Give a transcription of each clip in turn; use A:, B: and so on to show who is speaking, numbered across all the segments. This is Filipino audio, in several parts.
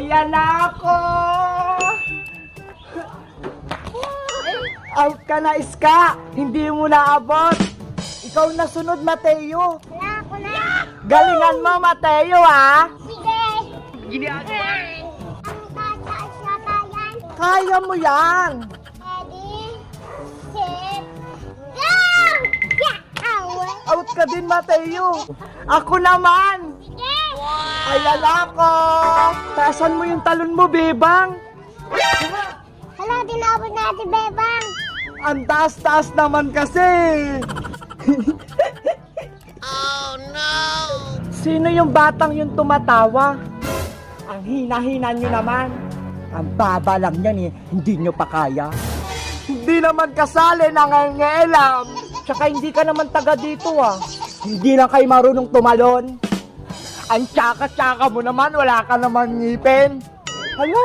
A: Ayan na ako! Out ka na, Iska! Hindi mo naabot! Ikaw na sunod, Mateo!
B: Wala ko na.
A: Galingan mo, Mateo, ha?
B: Sige.
A: Ginagawa!
B: Ang tataas na tayan.
A: Kaya mo yan!
B: Ready, set, go! Yeah! Away.
A: Out ka din, Mateo! Ako naman!
B: Sige.
A: Ayan ako! Taasan mo yung talon mo, Bebang!
B: Hala, tinapos natin, Bebang.
A: Ang taas-taas naman kasi!
B: Oh, no.
A: Sino yung batang yung tumatawa? Ang hina-hina nyo naman. Ang baba lang yan eh, hindi nyo pa kaya. Hindi naman kasali, nangangailam. Tsaka hindi ka naman taga dito ah. Hindi lang kayo marunong tumalon. Ang tsaka-tsaka mo naman, wala ka naman ngipin. Hala,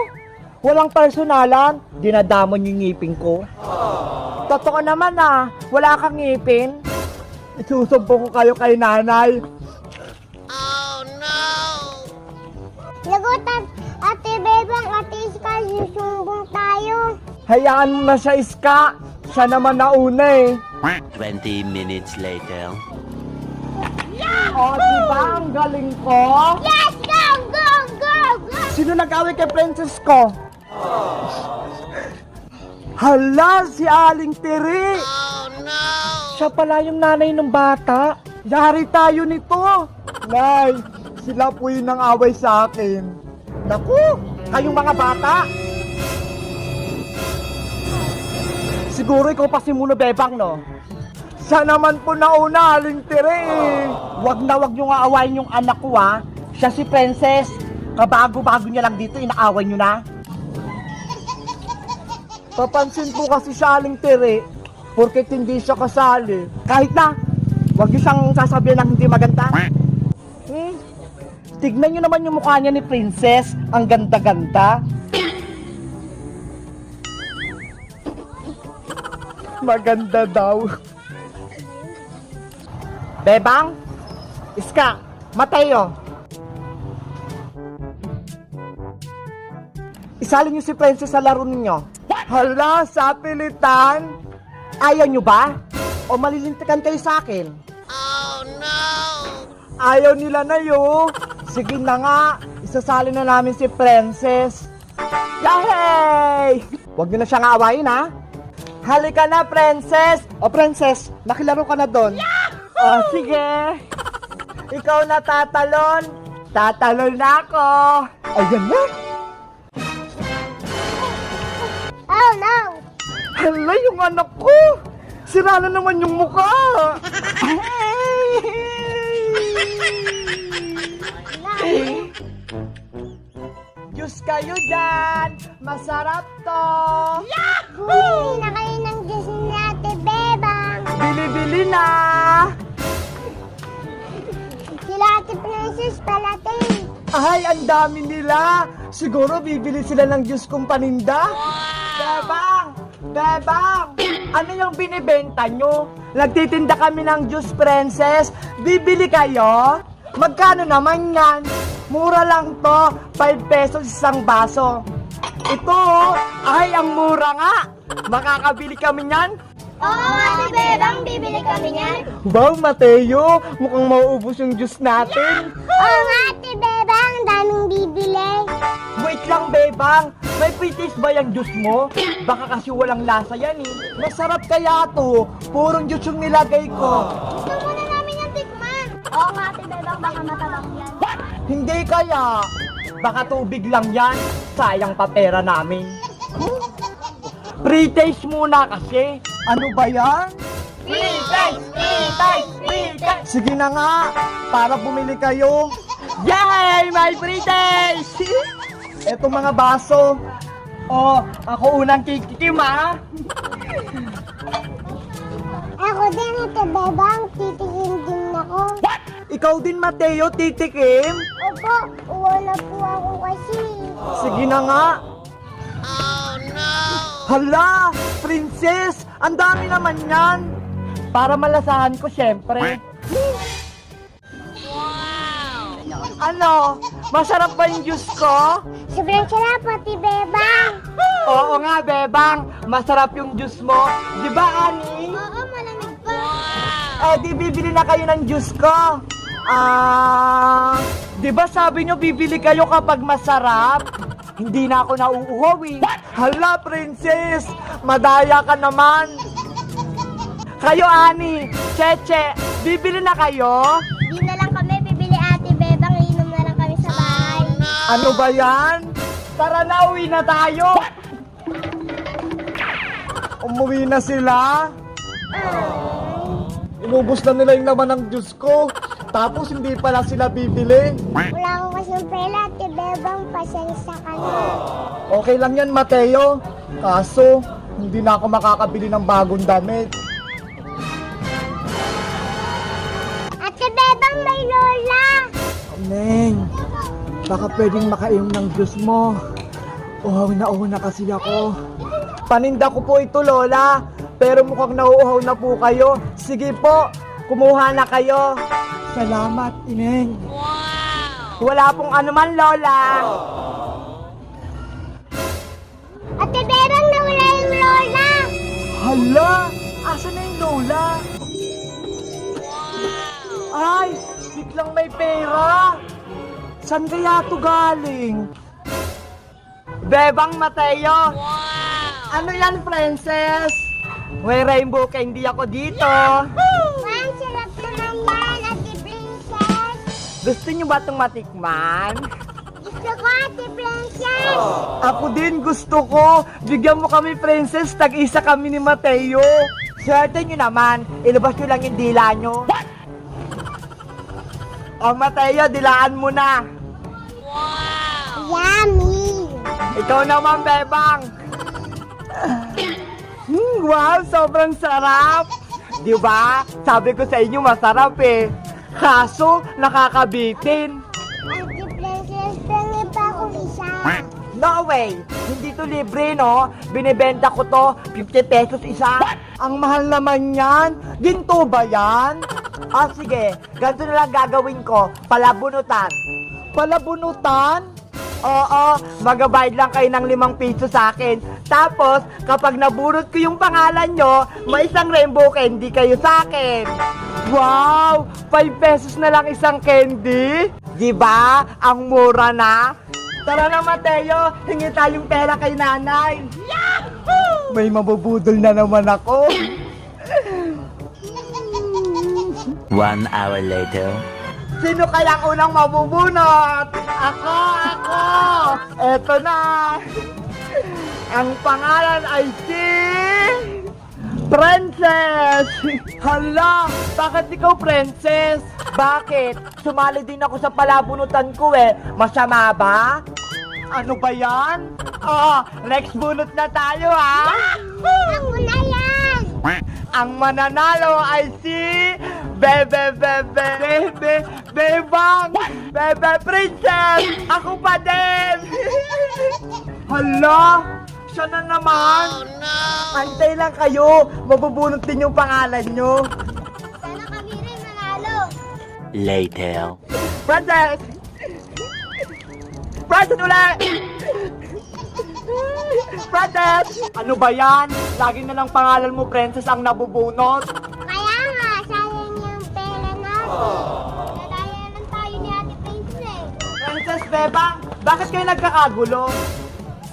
A: walang personalan, dinadamon yung ngipin ko. Totoo naman ah, wala kang ngipin. Isusumbong ko kayo kay nanay.
B: Lagutan, Ate Bebang, Ate Iska, susumbong tayo.
A: Hayaan mo na siya, Iska. Siya naman nauna eh.
C: 20 minutes later.
A: O, diba ang galing ko?
B: Yes, go, go, go, go.
A: Sino nag-away kay Princess ko? Hala, si Aling Tiri.
B: Oh, no.
A: Siya pala yung nanay ng bata. Yari tayo nito. Nay, sila po yung nang-away sa akin. Naku, kayong mga bata. Siguro ikaw pa si Muno Bebang, no? Siya naman po nauna, Aling Tiri. Wag na wag nyo nga awayin yung anak ko, ha? Siya si Princess. Kabago-bago niya lang dito, inaaway nyo na. Papansin po kasi siya, Aling Tiri, porket hindi siya kasali. Kahit na, wag niyo siyang sasabihin ng hindi maganda. Tignan niyo naman yung mukha niya ni Princess. Ang ganda-ganda. Maganda daw. Bebang, Iska, Mateo. Isali niyo si Princess sa laro ninyo. Hala, sa pilitan? Ayaw niyo ba? O malilintikan kayo sa akin?
B: Oh, no.
A: Ayaw nila na yun. Sige na nga, isasali na namin si Princess. Yay! Huwag niyo na siyang aawayin, ha? Halika na, Princess! O, Princess, nakilaro ka na doon. O, sige. Ikaw na tatalon. Tatalon na ako. Ayan na.
B: Oh, no.
A: Hala, yung anak ko. Sira na naman yung mukha. Diyos kayo dyan! Masarap to!
B: Bumili na kayo ng Diyos ni Ate Bebang.
A: Bili-bili na!
B: Sila Ate Princess palating.
A: Ay, ang dami nila! Siguro bibili sila ng Diyos kong paninda? Bebang! Bebang! Ano yung binibenta nyo? Nagtitinda kami ng Diyos, Princess. Bibili kayo? Magkano naman yan? Mura lang to. 5 pesos isang baso. Ito, ay, ang mura nga. Makakabili kami niyan.
B: Oo, Ate Bebang, bibili kami niyan.
A: Wow, Mateo, mukhang mauubos yung juice natin.
B: Oo nga, Ate Bebang, daming bibili.
A: Wait lang, Bebang. May pitis ba yung juice mo? Baka kasi walang lasa yan eh. Masarap kaya to. Purong juice yung nilagay ko.
B: Gusto muna namin yung tikman. Oo nga, Ate Bebang, baka matalak yan.
A: Hindi kaya. Baka tubig lang yan. Sayang pa pera namin. Pre-taste muna kasi. Ano ba yan?
B: Pre-taste! Pre-taste! Pre-taste!
A: Sige na nga, para bumili kayo. Yay! May pre-taste! Eto mga baso. Oh, ako unang kikikim ha.
B: Ako din, Ate Bebang, titikim din ako.
A: Ikaw din, Mateo, titikim?
B: Opo, wala po ako kasi.
A: Sige na nga. Hala, Princess, ang dami naman yan. Para malasahan ko, syempre. Ano? Masarap ba yung juice ko?
B: Sobrang sarap, Ate Bebang.
A: Oo nga, Bebang. Masarap yung juice mo. Di ba, Ani?
B: Oo, malamig pa.
A: Eh, di bibili na kayo ng juice ko. Di ba sabi nyo bibili kayo kapag masarap? Hindi na ako nauuhaw eh. Hala, princess! Madaya ka naman. Kayo, Ani, Cheche, bibili na kayo?
B: Di na lang kami bibili, Ate Bebang. Inom na lang kami sa bahay.
A: Ano ba yan? Tara na, uwi na tayo. Umuwi na sila. Inubos na nila yung laman ng juice ko. Tapos hindi pala sila bibili.
B: Wala ko kasing pera, Ate Bebang. Pasensya ka na.
A: Okay lang yan, Mateo. Kaso, hindi na ako makakabili ng bagong damit.
B: Ate Bebang, may lola.
A: Neng, baka pwedeng makainom ng juice mo. Uhaw na kasi ako. Paninda ko po ito, Lola. Pero mukhang nauuhaw na po kayo. Sige po, kumuha na kayo. Salamat, Ineng. Wala pong anuman, Lola.
B: Ate Bebang, nawala yung lola.
A: Hala, asan na yung Lola? Ay, biglang may pera. Saan kaya to galing? Bebang Mateo. Ano yan, princess? May rainbow candy ako dito.
B: Wow, sarap naman yan, Ate Princess.
A: Gusto niyo ba itong matikman?
B: Gusto ko, Ate Princess.
A: Ako din gusto ko. Bigyan mo kami, princess. Tag-isa kami ni Mateo. Swerte nyo naman. Ilabas nyo lang yung dila nyo. O Mateo, dilaan mo na.
B: Yummy.
A: Ikaw naman, Bebang. Wow, sobrang sarap. Di ba? Sabi ko sa inyo masarap eh. Kaso, nakakabitin.
B: Ate Princess, pengi pa ako isa.
A: No way! Hindi to libre, no? Binibenta ko to, 50 pesos isa. Ang mahal naman yan. Ginto ba yan? Sige. Ganito na lang gagawin ko. Palabunutan. Palabunutan? Oo, magabayad lang kayo ng 5 piso sa akin. Tapos, kapag nabunot ko yung pangalan nyo, may isang rainbow candy kayo sa akin. Wow! 5 pesos na lang isang candy? Diba? Ang mura na. Tara na, Mateo. Hingi tayong pera kay nanay. Yahoo! May mabubudol na naman ako.
C: 1 hour later.
A: Sino kayang unang mabubunot? Ako! Eto na. Ang pangalan ay si... Princess! Hala! Bakit ikaw, Princess? Bakit? Sumali din ako sa palabunutan ko eh. Masama ba? Ano ba yan? Next bunot na tayo ha!
B: Ako na yan.
A: Ang mananalo ay si... Bebang! Bebe Princess! Ako pa din! Hala! Siya na naman! Antay lang kayo! Mabubunot din yung pangalan nyo!
B: Sana kami rin manalo.
C: Later.
A: Princess! Princess ulit! Princess! Ano ba yan? Lagi na lang pangalan mo, Princess, ang nabubunot.
B: Kaya nga, sayang yung pera natin. Nadaya lang tayo ni Ate Princess.
A: Princess Bebang, bakit kayo nagkakagulo?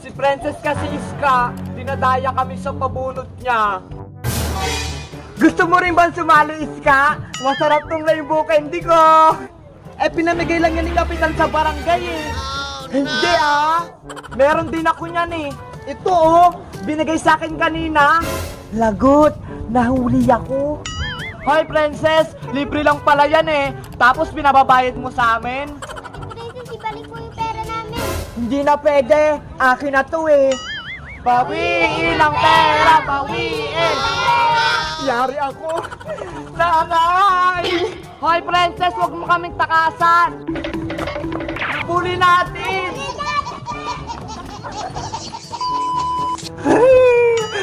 A: Si Princess kasi Iska, dinadaya kami sa pabunot niya. Gusto mo rin ba sumali, Iska? Masarap tong rainbow candy ko. Pinamigay lang yan ni Kapitan sa barangay eh. Hindi meron din ako niyan eh. Ito binigay sa akin kanina. Lagot, nahuli ako. Hoy Princess, libre lang pala yan eh. Tapos binababayad mo sa amin.
B: Ate Princess, ibalik mo yung pera namin.
A: Hindi na pwede, akin na to eh. Pawiin ang pera, pawiin. Yari ako. Nanay! Hoy Princess, huwag mo kaming takasan. Puli natin.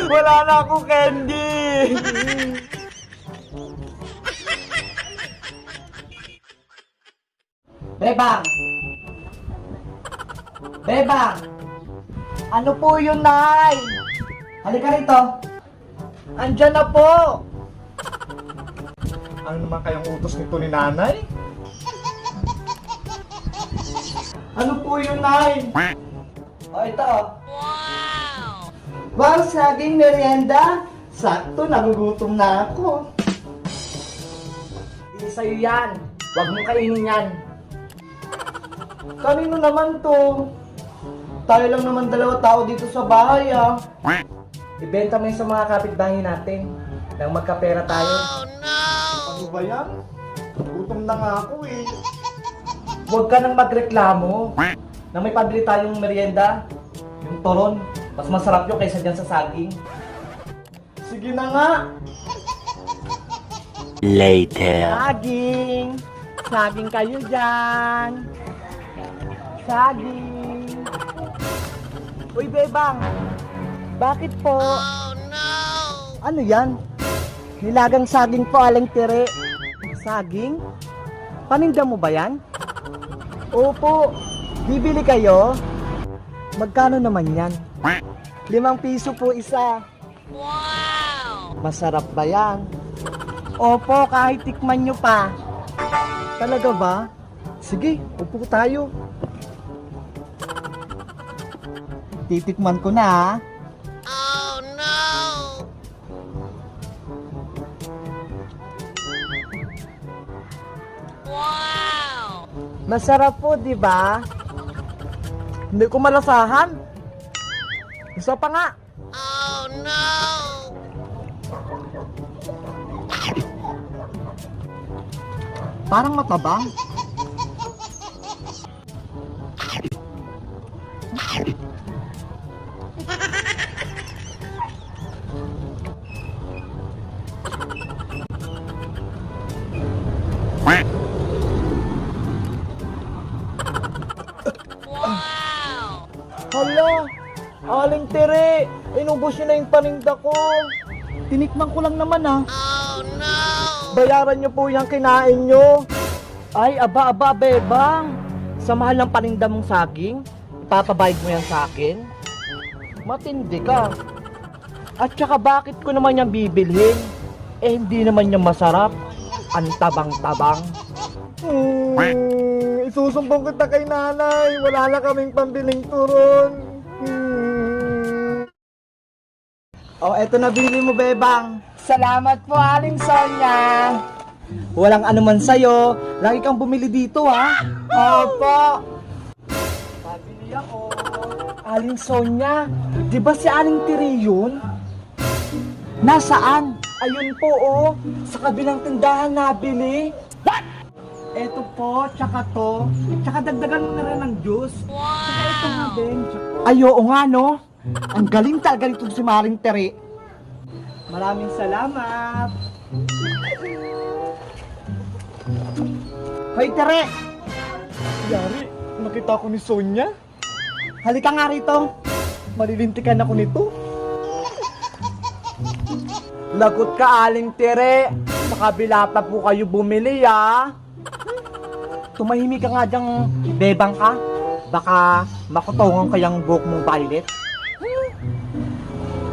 A: Wala na akong candy. Bebang, Bebang! Ano po yun, Nay? Halika rito. Andyan na po. Ano naman kayang utos nito ni Nanay? Ano po yun, Nay? O, ito. Wow, saging merienda. Sakto, nagugutom na ako. Hindi sa'yo yan. Huwag mong kainin yan. Kanino naman to? Tayo lang naman dalawa tao dito sa bahay, ah. Ibenta mo yun sa mga kapitbahay natin. Nang magkapera tayo. Oh, no! Ano ba yan? Gutom na nga ako, eh. Huwag ka nang magreklamo. Na may pabili tayong merienda. Yung toron. Mas masarap yun kaysa dyan sa saging. Sige na nga.
C: Later.
A: Saging! Saging kayo dyan! Saging! Uy, Bebang! Bakit po? Oh, no! Ano yan? Nilagang saging po, Aling Tere. Saging? Paninda mo ba yan? Opo. Bibili kayo? Magkano naman yan? 5 piso po isa. Wow! Masarap ba yan? Opo, kahit tikman nyo pa. Talaga ba? Sige, upo tayo. Titikman ko na, ha? Oh, no! Wow! Masarap po, di ba? Hindi ko malasahan. Isa pa nga. Oh, no! Parang matabang. Hala, Aling Tere, inubos niyo na yung paninda ko. Tinikman ko lang naman, ha. Oh, no! Bayaran niyo po yung kinain niyo. Ay, aba, Bebang. Sa mahal ng paninda mong saging, ipapabayad mo yan sa akin? Matindi ka. At saka bakit ko naman yan bibilhin? Eh, hindi naman yan masarap. Ang tabang-tabang. Isusumbong kita kay Nanay. Wala na kaming pambiling turon. Oh, eto na binili mo, Bebang. Salamat po, Aling Sonia. Walang anuman sa'yo. Lagi kang bumili dito, ha? Opo. Pabili ako. Aling Sonia, di ba si Aling Tiri yun? Nasaan? Ayun po, oh. Sa kabilang tindahan nabili. What? Eto po, tsaka to. Tsaka dagdagan mo na rin ng juice. Wow! Tsaka ito na din. Ay, oo nga, no? Ang galing talaga nito si Maring Tere. Maraming salamat. Hoy, Tere! Yari, nakita ko ni Sonia. Halika nga rito. Malilintikan ako nito. Lagot ka, Aling Tere. Sa kabila pa po kayo bumili, ah. Tumahimik ka nga dyang Bebang ka. Baka makutongan kayang buhok mong violet.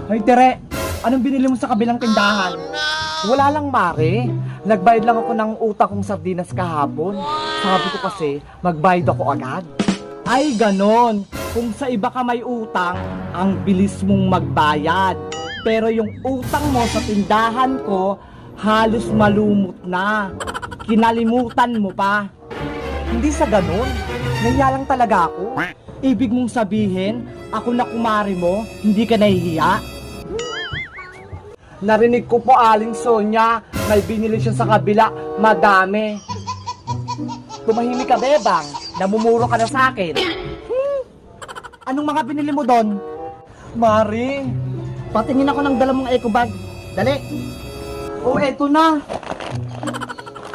A: Hoy, Tere, anong binili mo sa kabilang tindahan? Wala lang, Mare. Nagbayad lang ako ng utang kong sardinas kahapon. Sabi ko kasi, magbayad ako agad. Ay, ganon. Kung sa iba ka may utang, ang bilis mong magbayad. Pero yung utang mo sa tindahan ko, halos malumot na. Kinalimutan mo pa. Hindi sa ganon. Naiya lang talaga ako. Ibig mong sabihin, ako na kumari mo, hindi ka nahihiya? Narinig ko po, Aling Sonia, may binili siya sa kabila, madami. Tumahimik ka, Bebang. Namumuro ka na sa akin. Anong mga binili mo doon? Mari, patingin ako ng dala mong eco bag. Dali. Oh, eto na.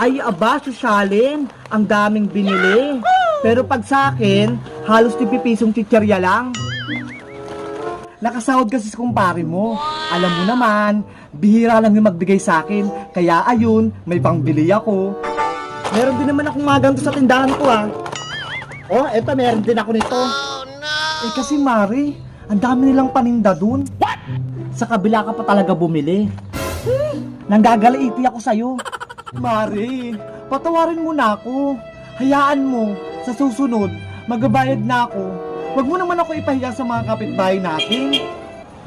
A: Ay, aba, sosyalin. Ang daming binili. Pero pag sa akin, halos 50 pisong chicherya lang. Nakasahod kasi sa kumpare mo. Alam mo naman, bihira lang yung magbigay sa akin. Kaya ayun, may pangbili ako. Meron din naman akong mga ganito sa tindahan ko, ha. Oh, eto, meron din ako nito. Eh kasi Mari, ang dami nilang paninda dun. What? Sa kabila ka pa talaga bumili. Nanggagalaiti ako sa'yo. Mari, patawarin mo na ako. Hayaan mo, sa susunod, magbabayad na ako. Huwag mo naman ako ipahiya sa mga kapitbahay natin.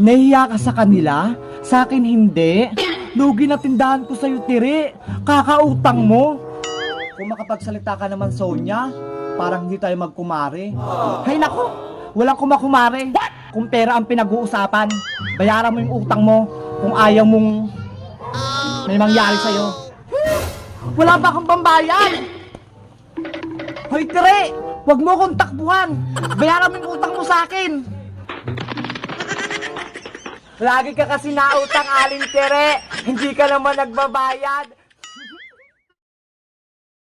A: Nahiya ka sa kanila? Sa akin hindi. Lugi na tindahan ko sa'yo, tiri. Kakautang mo. Kung makapagsalita ka naman, Sonia, parang hindi tayo magkumare. Hay nako, walang kumakumare. Kung pera ang pinag-uusapan, bayaran mo yung utang mo kung ayaw mong may mangyari sa'yo. Wala pa akong pambayad. Hoy, tire, wag mo akong takbuhan. Bayaran mo yung utang mo sa akin. Lagi ka kasi nautang, Aling Tere. Hindi ka naman nagbabayad.